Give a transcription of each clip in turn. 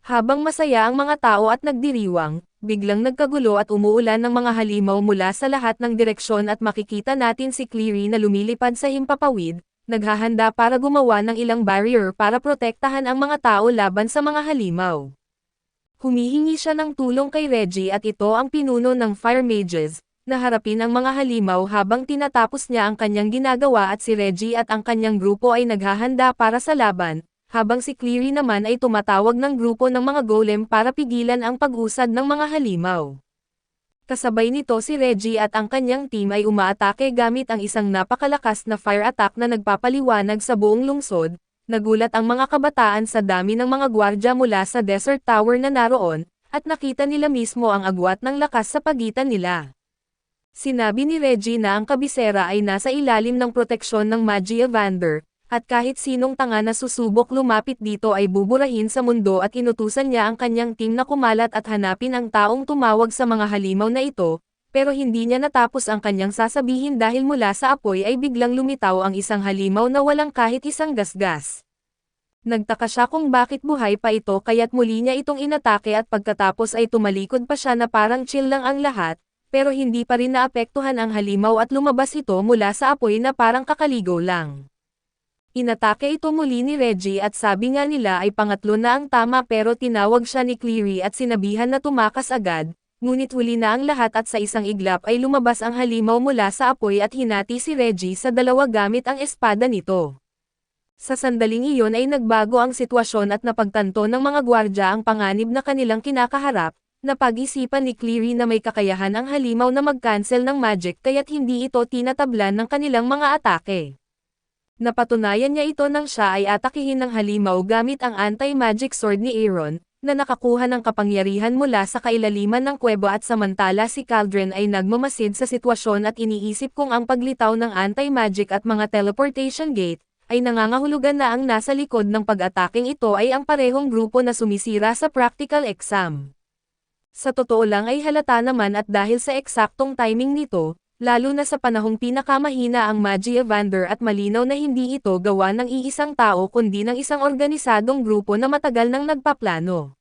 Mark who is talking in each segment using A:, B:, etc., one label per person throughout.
A: Habang masaya ang mga tao at nagdiriwang, biglang nagkagulo at umuulan ng mga halimaw mula sa lahat ng direksyon at makikita natin si Cleary na lumilipad sa himpapawid, naghahanda para gumawa ng ilang barrier para protektahan ang mga tao laban sa mga halimaw. Humihingi siya ng tulong kay Reggie at ito ang pinuno ng Fire Mages, na harapin ang mga halimaw habang tinatapos niya ang kanyang ginagawa at si Reggie at ang kanyang grupo ay naghahanda para sa laban, habang si Cleary naman ay tumatawag ng grupo ng mga golem para pigilan ang pag-usad ng mga halimaw. Kasabay nito si Reggie at ang kanyang team ay umaatake gamit ang isang napakalakas na fire attack na nagpapaliwanag sa buong lungsod. Nagulat ang mga kabataan sa dami ng mga gwardya mula sa Desert Tower na naroon, at nakita nila mismo ang agwat ng lakas sa pagitan nila. Sinabi ni Reggie na ang kabisera ay nasa ilalim ng proteksyon ng Magi Evander, at kahit sinong tanga na susubok lumapit dito ay buburahin sa mundo at inutusan niya ang kanyang team na kumalat at hanapin ang taong tumawag sa mga halimaw na ito, pero hindi niya natapos ang kanyang sasabihin dahil mula sa apoy ay biglang lumitaw ang isang halimaw na walang kahit isang gasgas. Nagtaka siya kung bakit buhay pa ito kaya't muli niya itong inatake at pagkatapos ay tumalikod pa siya na parang chill lang ang lahat, pero hindi pa rin naapektuhan ang halimaw at lumabas ito mula sa apoy na parang kakaligaw lang. Inatake ito muli ni Reggie at sabi nga nila ay pangatlo na ang tama pero tinawag siya ni Cleary at sinabihan na tumakas agad, ngunit huli na ang lahat at sa isang iglap ay lumabas ang halimaw mula sa apoy at hinati si Reggie sa dalawa gamit ang espada nito. Sa sandaling iyon ay nagbago ang sitwasyon at napagtanto ng mga gwardya ang panganib na kanilang kinakaharap, napag-isipan ni Cleary na may kakayahan ang halimaw na mag-cancel ng magic kaya't hindi ito tinatablan ng kanilang mga atake. Napatunayan niya ito nang siya ay atakihin ng halimaw gamit ang anti-magic sword ni Aaron, na nakakuha ng kapangyarihan mula sa kailaliman ng kuweba at samantala si Caldren ay nagmamasid sa sitwasyon at iniisip kung ang paglitaw ng anti-magic at mga teleportation gate, ay nangangahulugan na ang nasa likod ng pag-ataking ito ay ang parehong grupo na sumisira sa practical exam. Sa totoo lang ay halata naman at dahil sa eksaktong timing nito, lalo na sa panahong pinakamahina ang Magi Evander at malinaw na hindi ito gawa ng iisang tao kundi ng isang organisadong grupo na matagal nang nagpaplano.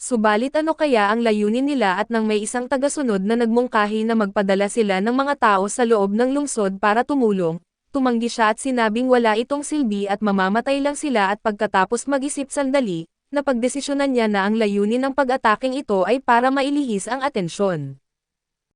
A: Subalit ano kaya ang layunin nila at nang may isang tagasunod na nagmungkahi na magpadala sila ng mga tao sa loob ng lungsod para tumulong, tumanggi siya at sinabing wala itong silbi at mamamatay lang sila at pagkatapos mag-isip sandali, napagdesisyonan niya na ang layunin ng pag-ataking ito ay para mailihis ang atensyon.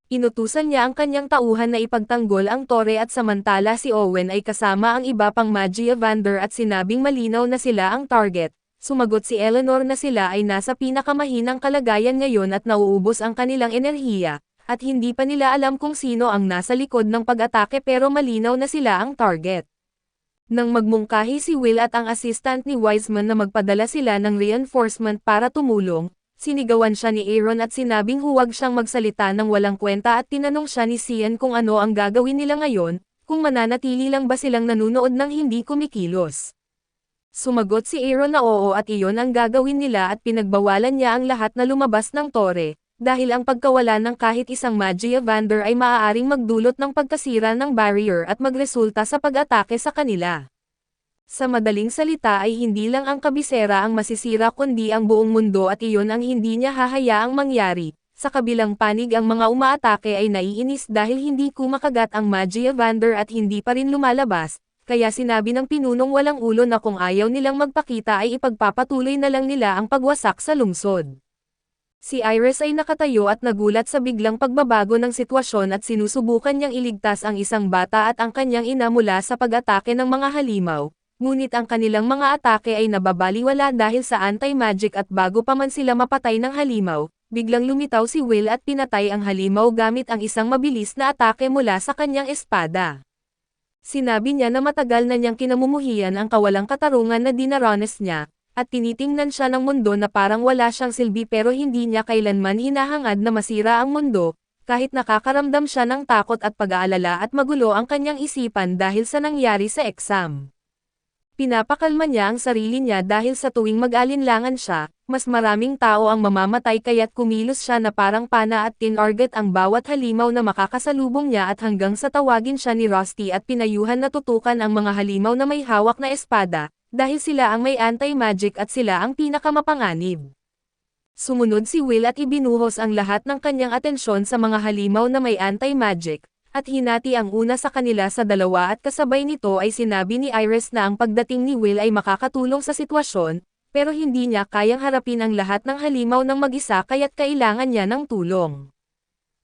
A: Inutusan niya ang kanyang tauhan na ipagtanggol ang tore at samantala si Owen ay kasama ang iba pang Magi Evander at sinabing malinaw na sila ang target. Sumagot si Eleanor na sila ay nasa pinakamahinang kalagayan ngayon at nauubos ang kanilang enerhiya, at hindi pa nila alam kung sino ang nasa likod ng pag-atake pero malinaw na sila ang target. Nang magmungkahi si Will at ang assistant ni Wiseman na magpadala sila ng reinforcement para tumulong, sinigawan siya ni Aaron at sinabing huwag siyang magsalita ng walang kwenta at tinanong siya ni Cian kung ano ang gagawin nila ngayon, kung mananatili lang ba silang nanunood ng hindi kumikilos. Sumagot si Aaron na oo at iyon ang gagawin nila at pinagbawalan niya ang lahat na lumabas ng tore, dahil ang pagkawala ng kahit isang Magi Evander ay maaaring magdulot ng pagkasira ng barrier at magresulta sa pag-atake sa kanila. Sa madaling salita ay hindi lang ang kabisera ang masisira kundi ang buong mundo at iyon ang hindi niya hahayaang mangyari. Sa kabilang panig ang mga umaatake ay naiinis dahil hindi kumakagat ang Magi Evander at hindi pa rin lumalabas, kaya sinabi ng pinunong walang ulo na kung ayaw nilang magpakita ay ipagpapatuloy na lang nila ang pagwasak sa lungsod. Si Iris ay nakatayo at nagulat sa biglang pagbabago ng sitwasyon at sinusubukan niyang iligtas ang isang bata at ang kanyang ina mula sa pag-atake ng mga halimaw. Ngunit ang kanilang mga atake ay nababaliwala dahil sa anti-magic at bago pa man sila mapatay ng halimaw, biglang lumitaw si Will at pinatay ang halimaw gamit ang isang mabilis na atake mula sa kanyang espada. Sinabi niya na matagal na niyang kinamumuhian ang kawalang katarungan na dinaranas niya, at tinitingnan siya ng mundo na parang wala siyang silbi pero hindi niya kailanman hinahangad na masira ang mundo, kahit nakakaramdam siya ng takot at pag-aalala at magulo ang kanyang isipan dahil sa nangyari sa exam. Pinapakalma niya ang sarili niya dahil sa tuwing mag-alinlangan siya, mas maraming tao ang mamamatay kaya't kumilos siya na parang pana at tinarget ang bawat halimaw na makakasalubong niya at hanggang sa tawagin siya ni Rusty at pinayuhan na tutukan ang mga halimaw na may hawak na espada, dahil sila ang may anti-magic at sila ang pinakamapanganib. Sumunod si Will at ibinuhos ang lahat ng kanyang atensyon sa mga halimaw na may anti-magic, at hinati ang una sa kanila sa dalawa at kasabay nito ay sinabi ni Iris na ang pagdating ni Will ay makakatulong sa sitwasyon, pero hindi niya kayang harapin ang lahat ng halimaw ng mag-isa kaya't kailangan niya ng tulong.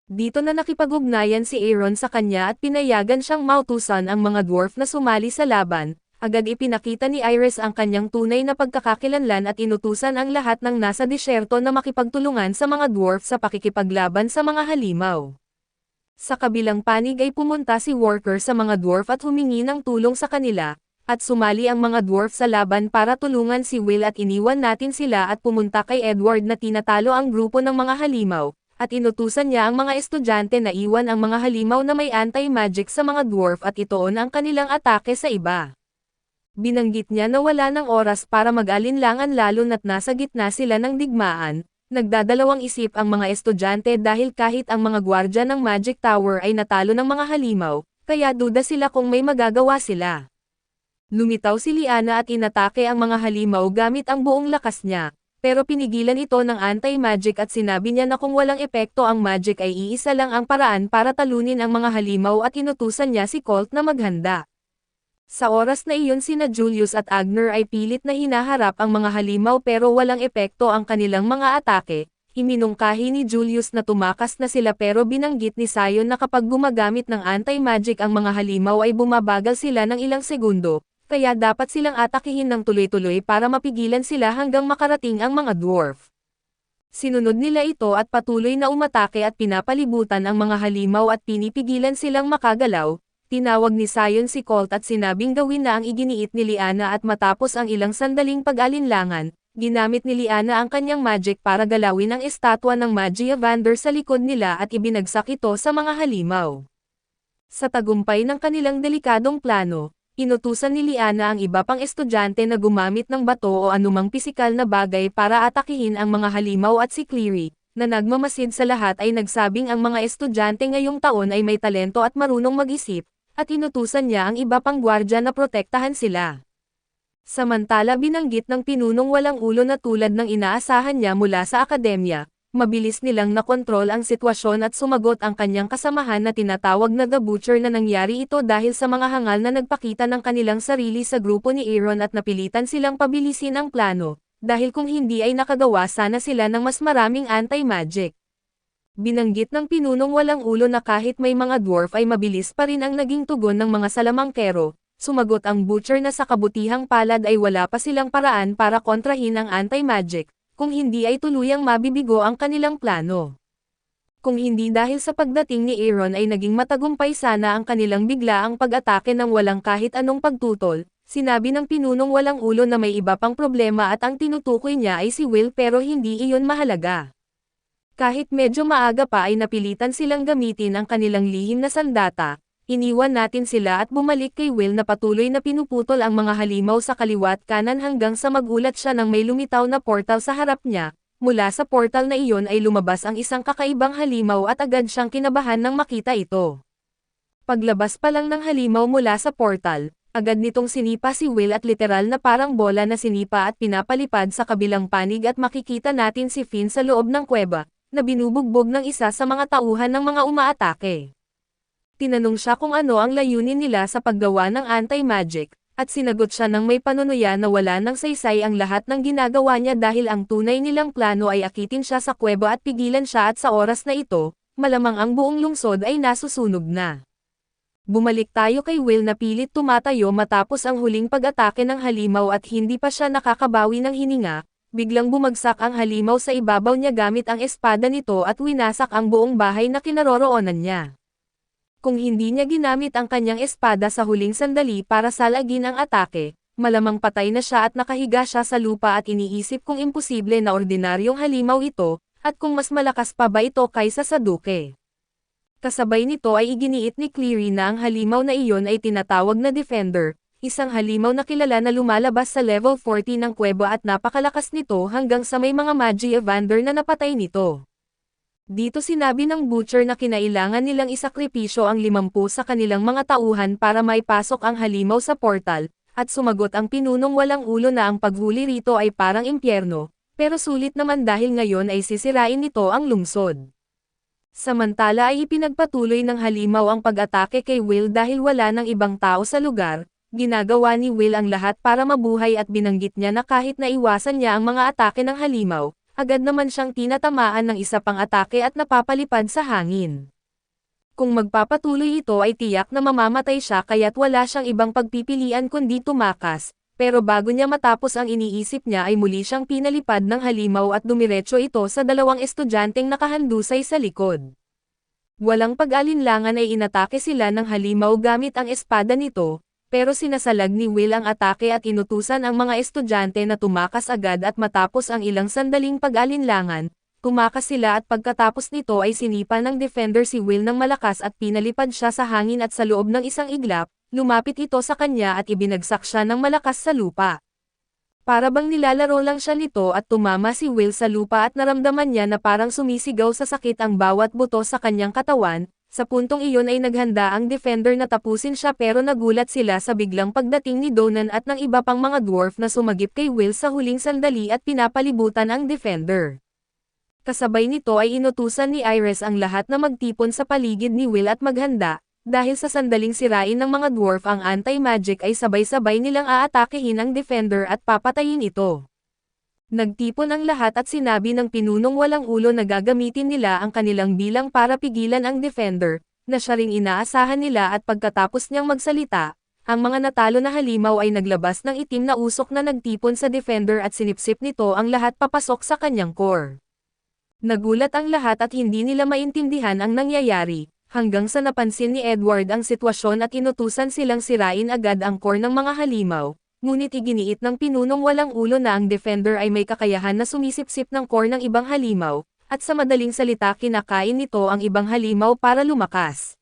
A: Dito na nakipag-ugnayan si Aaron sa kanya at pinayagan siyang mautusan ang mga dwarf na sumali sa laban. Agad ipinakita ni Iris ang kanyang tunay na pagkakakilanlan at inutusan ang lahat ng nasa disyerto na makipagtulungan sa mga dwarf sa pakikipaglaban sa mga halimaw. Sa kabilang panig ay pumunta si Worker sa mga dwarf at humingi ng tulong sa kanila, at sumali ang mga dwarf sa laban para tulungan si Will at iniwan natin sila at pumunta kay Edward na tinatalo ang grupo ng mga halimaw, at inutusan niya ang mga estudyante na iwan ang mga halimaw na may anti-magic sa mga dwarf at itoon ang kanilang atake sa iba. Binanggit niya na wala ng oras para mag-alinlangan lalo na't nasa gitna sila ng digmaan. Nagdadalawang isip ang mga estudyante dahil kahit ang mga gwardya ng Magic Tower ay natalo ng mga halimaw, kaya duda sila kung may magagawa sila. Lumitaw si Liana at inatake ang mga halimaw gamit ang buong lakas niya, pero pinigilan ito ng anti-magic at sinabi niya na kung walang epekto ang magic ay iisa lang ang paraan para talunin ang mga halimaw at inutusan niya si Colt na maghanda. Sa oras na iyon sina Julius at Agner ay pilit na hinaharap ang mga halimaw pero walang epekto ang kanilang mga atake. Iminungkahi ni Julius na tumakas na sila pero binanggit ni Sion na kapag gumagamit ng anti-magic ang mga halimaw ay bumabagal sila ng ilang segundo, kaya dapat silang atakihin ng tuloy-tuloy para mapigilan sila hanggang makarating ang mga dwarf. Sinunod nila ito at patuloy na umatake at pinapalibutan ang mga halimaw at pinipigilan silang makagalaw. Tinawag ni Sion si Colt at sinabing gawin na ang iginiit ni Liana at matapos ang ilang sandaling pag-alinlangan, ginamit ni Liana ang kanyang magic para galawin ang estatwa ng Magia Vander sa likod nila at ibinagsak ito sa mga halimaw. Sa tagumpay ng kanilang delikadong plano, inutusan ni Liana ang iba pang estudyante na gumamit ng bato o anumang pisikal na bagay para atakihin ang mga halimaw at si Cleary, na nagmamasid sa lahat ay nagsabing ang mga estudyante ngayong taon ay may talento at marunong mag-isip, at inutusan niya ang iba pang gwardya na protektahan sila. Samantala binanggit ng pinunong walang ulo na tulad ng inaasahan niya mula sa akademya, mabilis nilang nakontrol ang sitwasyon at sumagot ang kanyang kasamahan na tinatawag na The Butcher na nangyari ito dahil sa mga hangal na nagpakita ng kanilang sarili sa grupo ni Aaron at napilitan silang pabilisin ang plano, dahil kung hindi ay nakagawa sana sila ng mas maraming anti-magic. Binanggit ng pinunong walang ulo na kahit may mga dwarf ay mabilis pa rin ang naging tugon ng mga salamangkero. Sumagot ang Butcher na sa kabutihang palad ay wala pa silang paraan para kontrahin ang anti-magic, kung hindi ay tuluyang mabibigo ang kanilang plano. Kung hindi dahil sa pagdating ni Aaron ay naging matagumpay sana ang kanilang biglaang pag-atake ng walang kahit anong pagtutol, sinabi ng pinunong walang ulo na may iba pang problema at ang tinutukoy niya ay si Will pero hindi iyon mahalaga. Kahit medyo maaga pa ay napilitan silang gamitin ang kanilang lihim na sandata, iniwan natin sila at bumalik kay Will na patuloy na pinuputol ang mga halimaw sa kaliwat kanan hanggang sa magulat siya nang may lumitaw na portal sa harap niya. Mula sa portal na iyon ay lumabas ang isang kakaibang halimaw at agad siyang kinabahan nang makita ito. Paglabas pa lang ng halimaw mula sa portal, agad nitong sinipa si Will at literal na parang bola na sinipa at pinapalipad sa kabilang panig at makikita natin si Finn sa loob ng kuweba, na binubugbog ng isa sa mga tauhan ng mga umaatake. Tinanong siya kung ano ang layunin nila sa paggawa ng anti-magic, at sinagot siya ng may panunuya na wala nang saysay ang lahat ng ginagawa niya dahil ang tunay nilang plano ay akitin siya sa kuweba at pigilan siya at sa oras na ito, malamang ang buong lungsod ay nasusunog na. Bumalik tayo kay Will na pilit tumatayo matapos ang huling pag-atake ng halimaw at hindi pa siya nakakabawi ng hininga. Biglang bumagsak ang halimaw sa ibabaw niya gamit ang espada nito at winasak ang buong bahay na kinaroroonan niya. Kung hindi niya ginamit ang kanyang espada sa huling sandali para salagin ang atake, malamang patay na siya at nakahiga siya sa lupa at iniisip kung imposible na ordinaryong halimaw ito, at kung mas malakas pa ba ito kaysa sa duke. Kasabay nito ay iginiit ni Cleary na ang halimaw na iyon ay tinatawag na Defender, isang halimaw na kilala na lumalabas sa level 40 ng kuweba at napakalakas nito hanggang sa may mga Magia Vander na napatay nito. Dito sinabi ng Butcher na kinailangan nilang isakripisyo ang 50 sa kanilang mga tauhan para maipasok ang halimaw sa portal, at sumagot ang pinunong walang ulo na ang paghuli rito ay parang impyerno, pero sulit naman dahil ngayon ay sisirain nito ang lungsod. Samantala ay ipinagpatuloy ng halimaw ang pag-atake kay Will dahil wala ng ibang tao sa lugar. Ginagawa ni Will ang lahat para mabuhay at binanggit niya na kahit naiwasan niya ang mga atake ng halimaw, agad naman siyang tinatamaan ng isa pang atake at napapalipad sa hangin. Kung magpapatuloy ito ay tiyak na mamamatay siya kaya't wala siyang ibang pagpipilian kundi tumakas, pero bago niya matapos ang iniisip niya ay muli siyang pinalipad ng halimaw at dumiretso ito sa dalawang estudyanteng nakahandusay sa likod. Walang pag-alinlangan ay inatake sila ng halimaw gamit ang espada nito, pero sinasalag ni Will ang atake at inutusan ang mga estudyante na tumakas agad at matapos ang ilang sandaling pag-alinlangan, tumakas sila at pagkatapos nito ay sinipa ng defender si Will ng malakas at pinalipad siya sa hangin at sa loob ng isang iglap, lumapit ito sa kanya at ibinagsak siya ng malakas sa lupa. Para bang nilalaro lang siya nito at tumama si Will sa lupa at naramdaman niya na parang sumisigaw sa sakit ang bawat buto sa kanyang katawan. Sa puntong iyon ay naghanda ang defender na tapusin siya pero nagulat sila sa biglang pagdating ni Donan at ng iba pang mga dwarf na sumagip kay Will sa huling sandali at pinapalibutan ang defender. Kasabay nito ay inutusan ni Iris ang lahat na magtipon sa paligid ni Will at maghanda. Dahil sa sandaling sirain ng mga dwarf ang anti-magic ay sabay-sabay nilang aatakehin ang defender at papatayin ito. Nagtipon ang lahat at sinabi ng pinunong walang ulo na gagamitin nila ang kanilang bilang para pigilan ang defender, na siya ring inaasahan nila at pagkatapos niyang magsalita, ang mga natalo na halimaw ay naglabas ng itim na usok na nagtipon sa defender at sinipsip nito ang lahat papasok sa kanyang core. Nagulat ang lahat at hindi nila maintindihan ang nangyayari. Hanggang sa napansin ni Edward ang sitwasyon at inutusan silang sirain agad ang core ng mga halimaw, ngunit iginiit ng pinunong walang ulo na ang defender ay may kakayahan na sumisipsip ng core ng ibang halimaw, at sa madaling salita kinakain nito ang ibang halimaw para lumakas.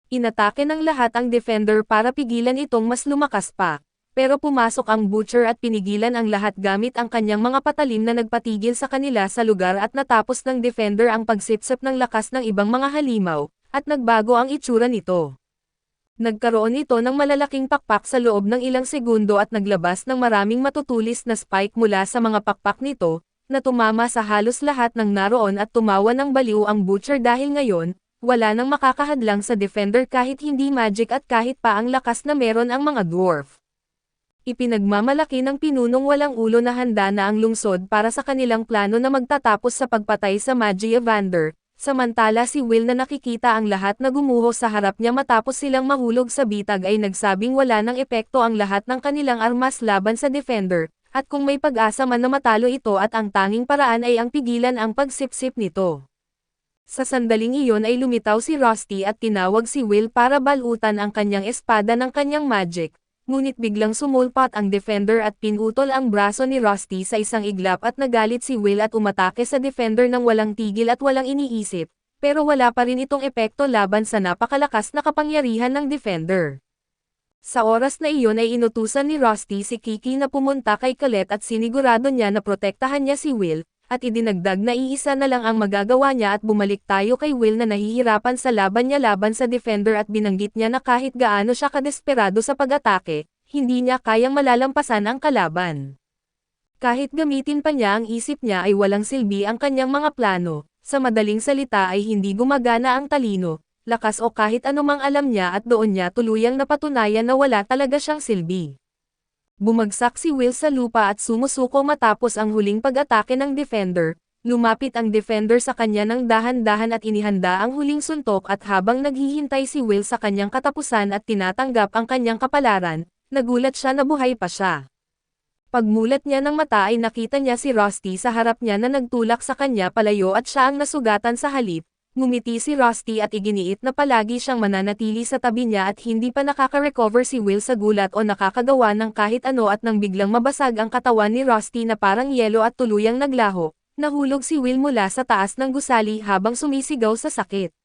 A: Inatake ng lahat ang defender para pigilan itong mas lumakas pa, pero pumasok ang butcher at pinigilan ang lahat gamit ang kanyang mga patalim na nagpatigil sa kanila sa lugar at natapos ng defender ang pagsipsip ng lakas ng ibang mga halimaw, at nagbago ang itsura nito. Nagkaroon ito ng malalaking pakpak sa loob ng ilang segundo at naglabas ng maraming matutulis na spike mula sa mga pakpak nito, na tumama sa halos lahat ng naroon at tumawa ng baliw ang butcher dahil ngayon, wala nang makakahadlang sa defender kahit hindi magic at kahit pa ang lakas na meron ang mga dwarf. Ipinagmamalaki ng pinunong walang ulo na handa na ang lungsod para sa kanilang plano na magtatapos sa pagpatay sa Magi Evander. Samantala si Will na nakikita ang lahat na gumuho sa harap niya matapos silang mahulog sa bitag ay nagsabing wala ng epekto ang lahat ng kanilang armas laban sa defender, at kung may pag-asa man na matalo ito at ang tanging paraan ay ang pigilan ang pagsipsip nito. Sa sandaling iyon ay lumitaw si Rusty at tinawag si Will para balutan ang kanyang espada ng kanyang magic. Ngunit biglang sumulpat ang defender at pinutol ang braso ni Rusty sa isang iglap at nagalit si Will at umatake sa defender ng walang tigil at walang iniisip, pero wala pa rin itong epekto laban sa napakalakas na kapangyarihan ng defender. Sa oras na iyon ay inutusan ni Rusty si Kiki na pumunta kay Colette at sinigurado niya na protektahan niya si Will, at idinagdag na iisa na lang ang magagawa niya at bumalik tayo kay Will na nahihirapan sa laban niya laban sa defender at binanggit niya na kahit gaano siya kadesperado sa pag-atake, hindi niya kayang malalampasan ang kalaban. Kahit gamitin pa niya ang isip niya ay walang silbi ang kanyang mga plano, sa madaling salita ay hindi gumagana ang talino, lakas o kahit anumang alam niya at doon niya tuluyang napatunayan na wala talaga siyang silbi. Bumagsak si Will sa lupa at sumusuko matapos ang huling pag-atake ng defender, lumapit ang defender sa kanya ng dahan-dahan at inihanda ang huling suntok at habang naghihintay si Will sa kanyang katapusan at tinatanggap ang kanyang kapalaran, nagulat siya na buhay pa siya. Pagmulat niya ng mata ay nakita niya si Rusty sa harap niya na nagtulak sa kanya palayo at siya ang nasugatan sa halip. Ngumiti si Rusty at iginiit na palagi siyang mananatili sa tabi niya at hindi pa nakaka-recover si Will sa gulat o nakakagawa ng kahit ano at nang biglang mabasag ang katawan ni Rusty na parang yelo at tuluyang naglaho, nahulog si Will mula sa taas ng gusali habang sumisigaw sa sakit.